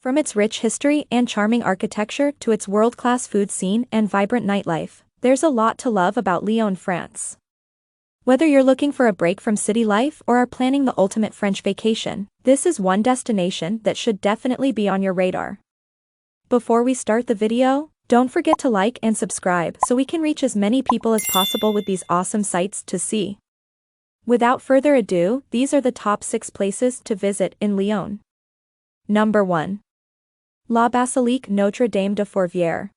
From its rich history and charming architecture to its world-class food scene and vibrant nightlife, there's a lot to love about Lyon, France. Whether you're looking for a break from city life or are planning the ultimate French vacation, this is one destination that should definitely be on your radar. Before we start the video, don't forget to like and subscribe so we can reach as many people as possible with these awesome sights to see. Without further ado, these are the top 6 places to visit in Lyon. Number 1. La Basilique Notre Dame de Fourviere.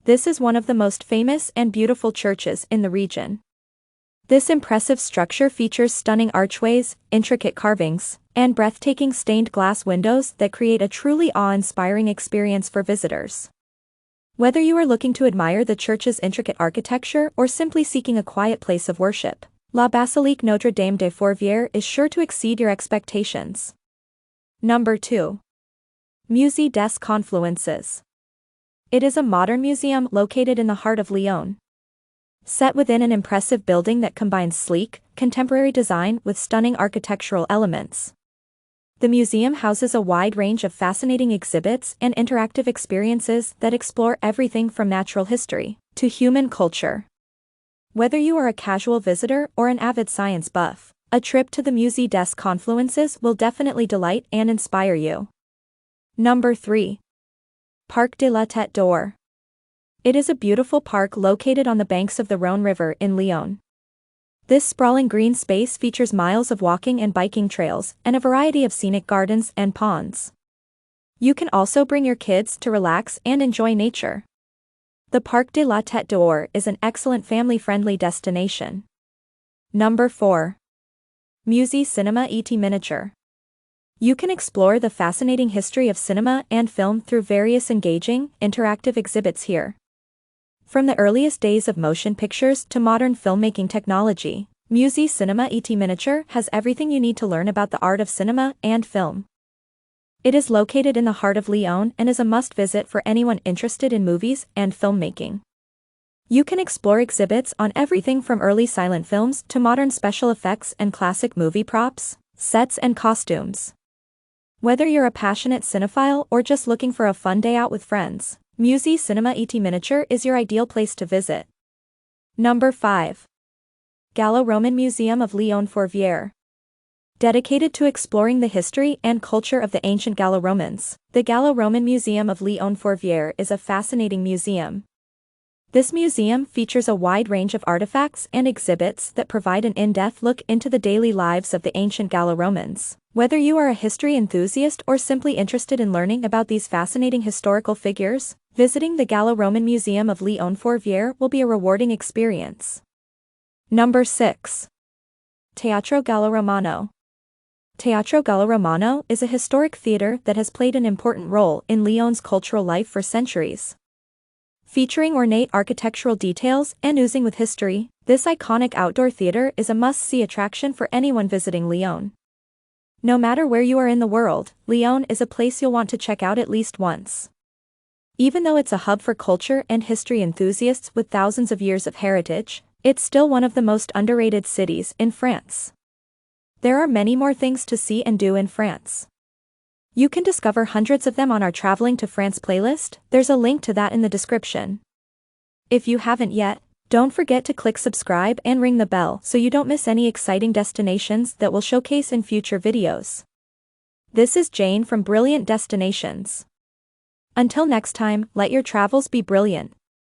This is one of the most famous and beautiful churches in the region. This impressive structure features stunning archways, intricate carvings, and breathtaking stained glass windows that create a truly awe-inspiring experience for visitors. Whether you are looking to admire the church's intricate architecture or simply seeking a quiet place of worship, La Basilique Notre Dame de Fourviere is sure to exceed your expectations. Number 2. Musée des Confluences. It is a modern museum located in the heart of Lyon. Set within an impressive building that combines sleek, contemporary design with stunning architectural elements. The museum houses a wide range of fascinating exhibits and interactive experiences that explore everything from natural history to human culture. Whether you are a casual visitor or an avid science buff, a trip to the Musée des Confluences will definitely delight and inspire you. Number 3. Parc de la Tête d'Or. It is a beautiful park located on the banks of the Rhône River in Lyon. This sprawling green space features miles of walking and biking trails and a variety of scenic gardens and ponds. You can also bring your kids to relax and enjoy nature. The Parc de la Tête d'Or is an excellent family-friendly destination. Number 4. Musée Cinéma et Miniature. You can explore the fascinating history of cinema and film through various engaging, interactive exhibits here. From the earliest days of motion pictures to modern filmmaking technology, Musée Cinéma et Miniature has everything you need to learn about the art of cinema and film. It is located in the heart of Lyon and is a must-visit for anyone interested in movies and filmmaking. You can explore exhibits on everything from early silent films to modern special effects and classic movie props, sets and costumes. Whether you're a passionate cinephile or just looking for a fun day out with friends, Musée Cinéma et Miniature is your ideal place to visit. Number 5. Gallo-Roman Museum of Lyon Fourviere. Dedicated to exploring the history and culture of the ancient Gallo-Romans, the Gallo-Roman Museum of Lyon Fourviere is a fascinating museum. This museum features a wide range of artifacts and exhibits that provide an in-depth look into the daily lives of the ancient Gallo-Romans. Whether you are a history enthusiast or simply interested in learning about these fascinating historical figures, visiting the Gallo-Roman Museum of Lyon Fourviere will be a rewarding experience. Number 6. Teatro Gallo-Romano. Teatro Gallo-Romano is a historic theater that has played an important role in Lyon's cultural life for centuries. Featuring ornate architectural details and oozing with history, this iconic outdoor theater is a must-see attraction for anyone visiting Lyon. No matter where you are in the world, Lyon is a place you'll want to check out at least once. Even though it's a hub for culture and history enthusiasts with thousands of years of heritage, it's still one of the most underrated cities in France. There are many more things to see and do in France. You can discover hundreds of them on our Traveling to France playlist. There's a link to that in the description. If you haven't yet, don't forget to click subscribe and ring the bell so you don't miss any exciting destinations that we'll showcase in future videos. This is Jane from Brilliant Destinations. Until next time, let your travels be brilliant.